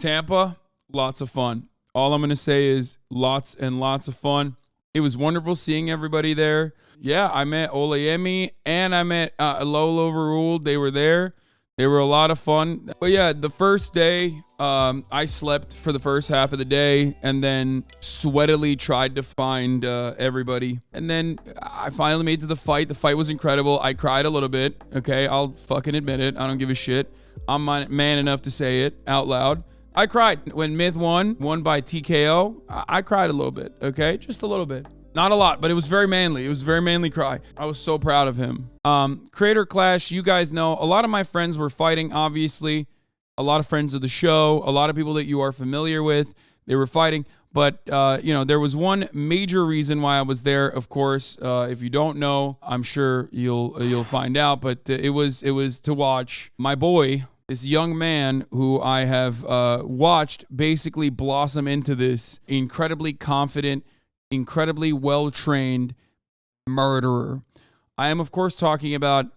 Tampa, lots of fun. All I'm going to say is lots and lots of fun. It was wonderful seeing everybody there. Yeah, I met Olayemi and I met Lolo Overruled. They were there. They were a lot of fun. But yeah, the first day, I slept for the first half of the day and then sweatily tried to find everybody. And then I finally made it to the fight. The fight was incredible. I cried a little bit. Okay, I'll fucking admit it. I don't give a shit. I'm man enough to say it out loud. I cried when Myth won by TKO. I cried a little bit, okay? Just a little bit. Not a lot, but it was very manly. It was a very manly cry. I was so proud of him. Creator Clash, you guys know, a lot of my friends were fighting, obviously. A lot of friends of the show, a lot of people that you are familiar with, they were fighting. But, there was one major reason why I was there, of course. If you don't know, I'm sure you'll find out. But it was to watch my boy, this young man who I have watched basically blossom into this incredibly confident, incredibly well-trained murderer. I am, of course, talking about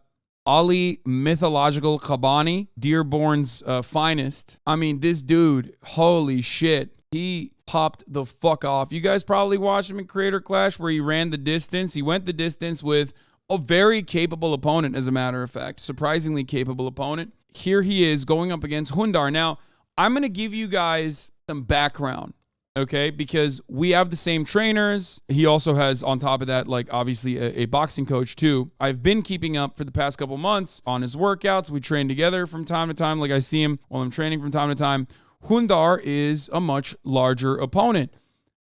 Ali Mythological Kabani, Dearborn's finest. I mean, this dude, holy shit, he popped the fuck off. You guys probably watched him in Creator Clash where he ran the distance. He went the distance with a very capable opponent, as a matter of fact. Surprisingly capable opponent. Here he is going up against Hundar. Now, I'm going to give you guys some background, okay? Because we have the same trainers. He also has, on top of that, like, obviously a boxing coach, too. I've been keeping up for the past couple months on his workouts. We train together from time to time. Like, I see him while I'm training from time to time. Hundar is a much larger opponent.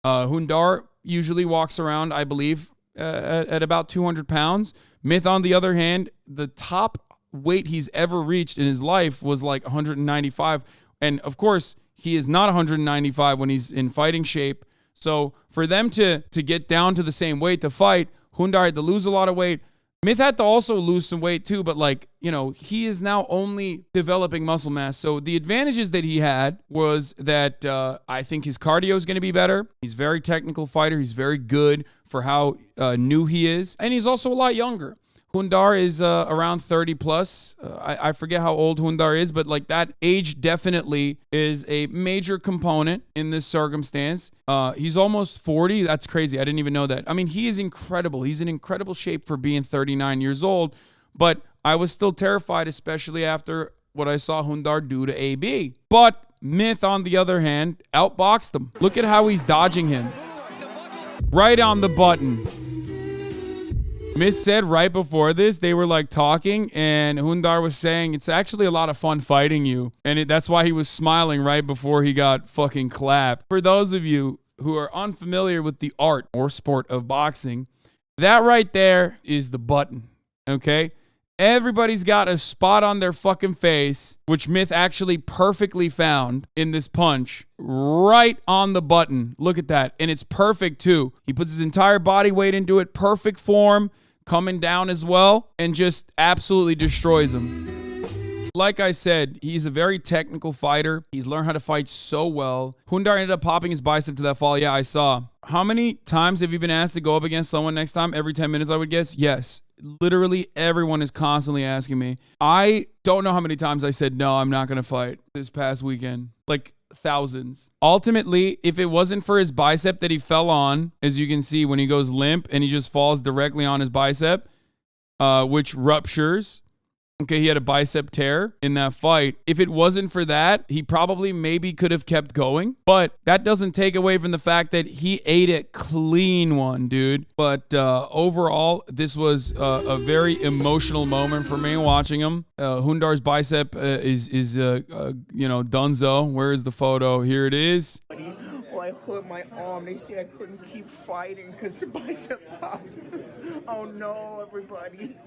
Hundar usually walks around, I believe, at about 200 pounds. Myth, on the other hand, the top weight he's ever reached in his life was like 195. And of course, he is not 195 when he's in fighting shape. So for them to get down to the same weight to fight, Hundar had to lose a lot of weight. Myth had to also lose some weight too, but he is now only developing muscle mass. So the advantages that he had was that I think his cardio is going to be better. He's a very technical fighter. He's very good for how new he is. And he's also a lot younger. Hundar is around 30 plus. I forget how old Hundar is, but like that age definitely is a major component in this circumstance. He's almost 40. That's crazy. I didn't even know that. I mean, he is incredible. He's in incredible shape for being 39 years old, but I was still terrified, especially after what I saw Hundar do to AB. But Myth, on the other hand, outboxed him. Look at how he's dodging him. Right on the button. Myth said right before this, they were like talking, and Hundar was saying, it's actually a lot of fun fighting you. And that's why he was smiling right before he got fucking clapped. For those of you who are unfamiliar with the art or sport of boxing, that right there is the button, okay? Everybody's got a spot on their fucking face, which Myth actually perfectly found in this punch, right on the button. Look at that. And it's perfect too. He puts his entire body weight into it, perfect form, coming down as well, and just absolutely destroys him. Like I said, he's a very technical fighter. He's learned how to fight so well. Hundar ended up popping his bicep to that fall. Yeah, I saw. How many times have you been asked to go up against someone next time? Every 10 minutes, I would guess? Yes. Literally everyone is constantly asking me. I don't know how many times I said, no, I'm not going to fight this past weekend. Like thousands. Ultimately, if it wasn't for his bicep that he fell on, as you can see when he goes limp and he just falls directly on his bicep, which ruptures. Okay, he had a bicep tear in that fight. If it wasn't for that, he probably maybe could have kept going. But that doesn't take away from the fact that he ate a clean one, dude. But overall, this was a very emotional moment for me watching him. Hundar's bicep is dunzo. Where is the photo? Here it is. Well, I hurt my arm. They say I couldn't keep fighting because the bicep popped. Oh no, everybody.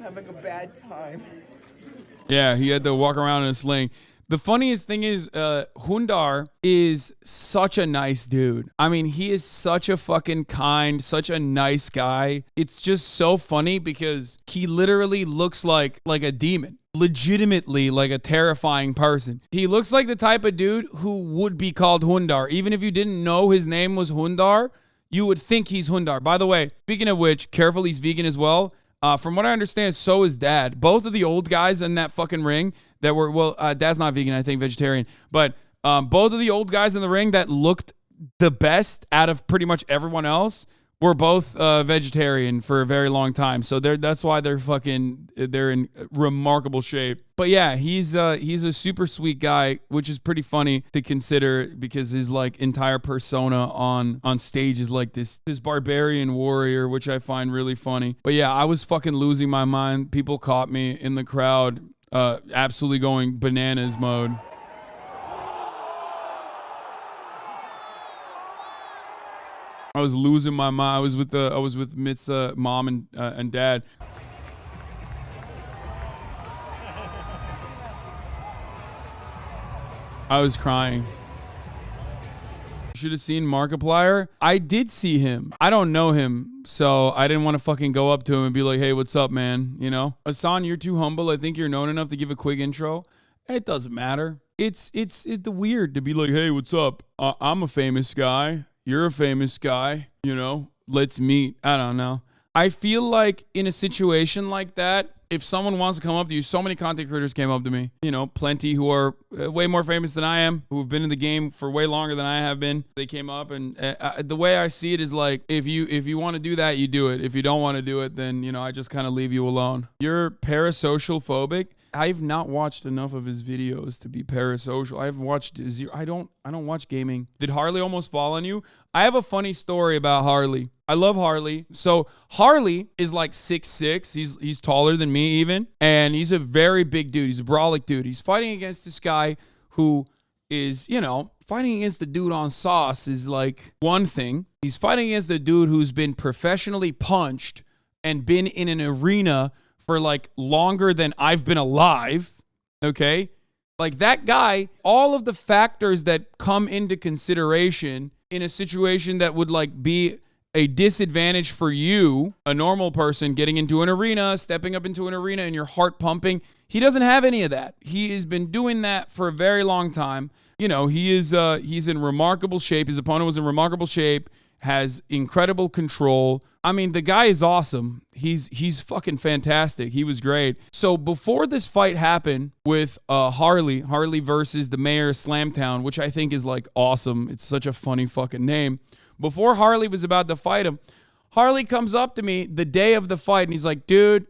Having a bad time. Yeah, he had to walk around in a sling. The funniest thing is, Hundar is such a nice dude. I mean, he is such a fucking kind, such a nice guy. It's just so funny because he literally looks like a demon. Legitimately like a terrifying person. He looks like the type of dude who would be called Hundar. Even if you didn't know his name was Hundar, you would think he's Hundar. By the way, speaking of which, careful, he's vegan as well. From what I understand, so is Dad. Both of the old guys in that fucking ring, that were, well, Dad's not vegan, I think vegetarian, but both of the old guys in the ring that looked the best out of pretty much everyone else were both vegetarian for a very long time. So that's why they're in remarkable shape. But yeah, he's a super sweet guy, which is pretty funny to consider because his like entire persona on stage is like this barbarian warrior, which I find really funny. But yeah, I was fucking losing my mind. People caught me in the crowd, absolutely going bananas mode. I was losing my mind. I was with Mitt's mom and dad. I was crying. Should have seen Markiplier. I did see him. I don't know him, so I didn't want to fucking go up to him and be like, "Hey, what's up, man?" You know, Hasan, you're too humble. I think you're known enough to give a quick intro. It doesn't matter. It's weird to be like, "Hey, what's up? I'm a famous guy. You're a famous guy, you know, let's meet." I don't know. I feel like in a situation like that, if someone wants to come up to you, so many content creators came up to me, you know, plenty who are way more famous than I am, who have been in the game for way longer than I have been. They came up, and the way I see it is like, if you want to do that, you do it. If you don't want to do it, then, you know, I just kind of leave you alone. You're parasocial phobic. I've not watched enough of his videos to be parasocial. I've watched zero. I don't watch gaming. Did Harley almost fall on you? I have a funny story about Harley. I love Harley. So Harley is like 6'6". He's taller than me even, and he's a very big dude. He's a brolic dude. He's fighting against this guy who is, you know, fighting against the dude on sauce is like one thing. He's fighting against the dude who's been professionally punched and been in an arena for like longer than I've been alive, okay? Like that guy, all of the factors that come into consideration in a situation that would like be a disadvantage for you, a normal person getting into an arena, stepping up into an arena and your heart pumping, he doesn't have any of that. He has been doing that for a very long time. You know, he's in remarkable shape. His opponent was in remarkable shape, has incredible control. I mean, the guy is awesome. He's fucking fantastic. He was great. So before this fight happened with Harley versus the mayor of Slamtown, which I think is like awesome. It's such a funny fucking name. Before Harley was about to fight him, Harley comes up to me the day of the fight and he's like, "Dude,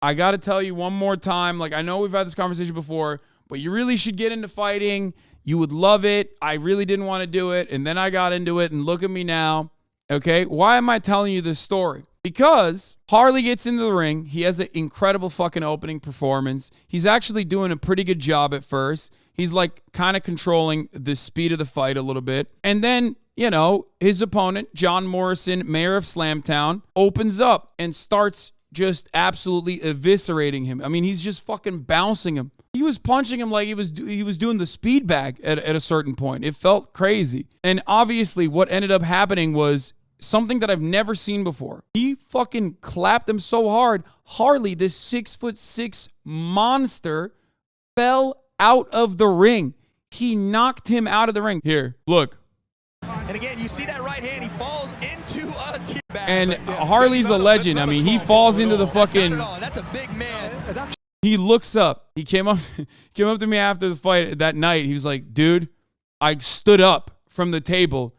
I got to tell you one more time. Like, I know we've had this conversation before, but you really should get into fighting. You would love it. I really didn't want to do it. And then I got into it, and look at me now." Okay, why am I telling you this story? Because Harley gets into the ring. He has an incredible fucking opening performance. He's actually doing a pretty good job at first. He's like kind of controlling the speed of the fight a little bit. And then, you know, his opponent, John Morrison, mayor of Slamtown, opens up and starts just absolutely eviscerating him. I mean, he's just fucking bouncing him. He was punching him like he was doing the speed bag at a certain point. It felt crazy. And obviously what ended up happening was something that I've never seen before. He fucking clapped him so hard, Harley, this 6'6" monster, fell out of the ring. He knocked him out of the ring. Here, look. And again, you see that right hand, he falls into us here. And Harley's a legend. I mean, he falls into the fucking... That's a big man. He looks up. He came up to me after the fight that night. He was like, "Dude, I stood up from the table,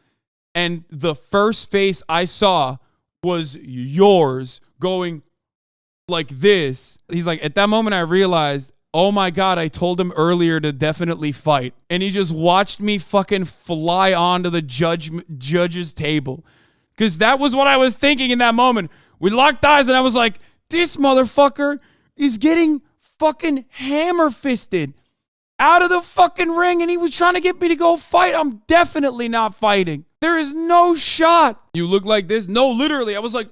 and the first face I saw was yours going like this." He's like, "At that moment, I realized, oh my God, I told him earlier to definitely fight." And he just watched me fucking fly onto the judge's table. Because that was what I was thinking in that moment. We locked eyes, and I was like, this motherfucker is getting fucking hammer-fisted out of the fucking ring, and he was trying to get me to go fight. I'm definitely not fighting. There is no shot. You look like this? No, literally. I was like,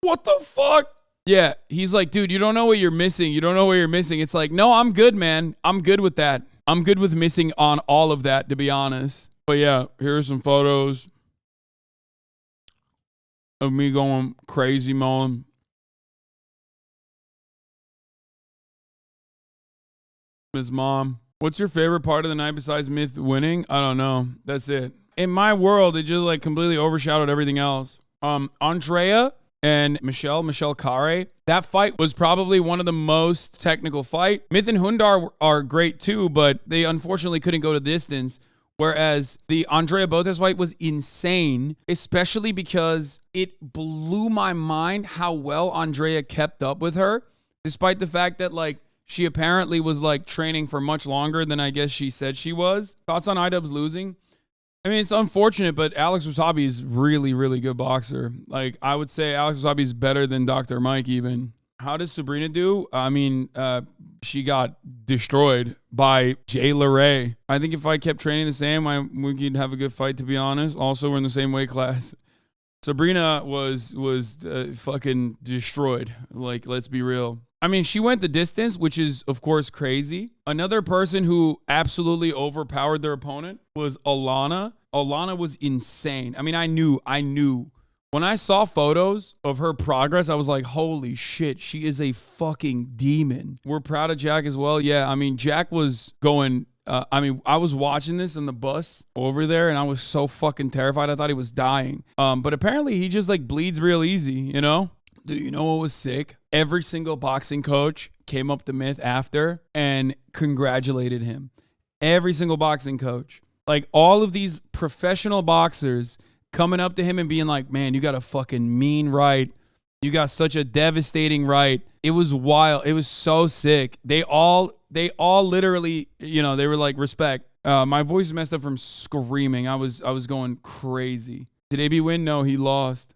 what the fuck? Yeah, he's like, "Dude, you don't know what you're missing. You don't know what you're missing." It's like, no, I'm good, man. I'm good with that. I'm good with missing on all of that, to be honest. But yeah, here are some photos of me going crazy mode. His mom. What's your favorite part of the night besides Myth winning? I don't know. That's it. In my world, it just like completely overshadowed everything else. Andrea and Michelle Kare. That fight was probably one of the most technical fight. Myth and Hundar are great too, but they unfortunately couldn't go to distance. Whereas the Andrea Botes fight was insane, especially because it blew my mind how well Andrea kept up with her, despite the fact that, like, she apparently was, like, training for much longer than I guess she said she was. Thoughts on IDubbbz losing? I mean, it's unfortunate, but Alex Wasabi is really, really good boxer. Like, I would say Alex Wasabi is better than Dr. Mike even. How does Sabrina do? I mean, she got destroyed by Jay LeRae. I think if I kept training the same, we could have a good fight, to be honest. Also, we're in the same weight class. Sabrina was fucking destroyed. Like, let's be real. I mean, she went the distance, which is, of course, crazy. Another person who absolutely overpowered their opponent was Alana. Alana was insane. I mean, I knew. When I saw photos of her progress, I was like, holy shit, she is a fucking demon. We're proud of Jack as well. Yeah, I mean, Jack was going... I was watching this on the bus over there, and I was so fucking terrified. I thought he was dying. But apparently, he just, like, bleeds real easy, you know? Dude, you know what was sick? Every single boxing coach came up to Myth after and congratulated him. Every single boxing coach. Like, all of these professional boxers coming up to him and being like, man, you got a fucking mean right. You got such a devastating right. It was wild. It was so sick. They all literally, you know, they were like, respect. My voice is messed up from screaming. I was going crazy. Did AB win? No, he lost.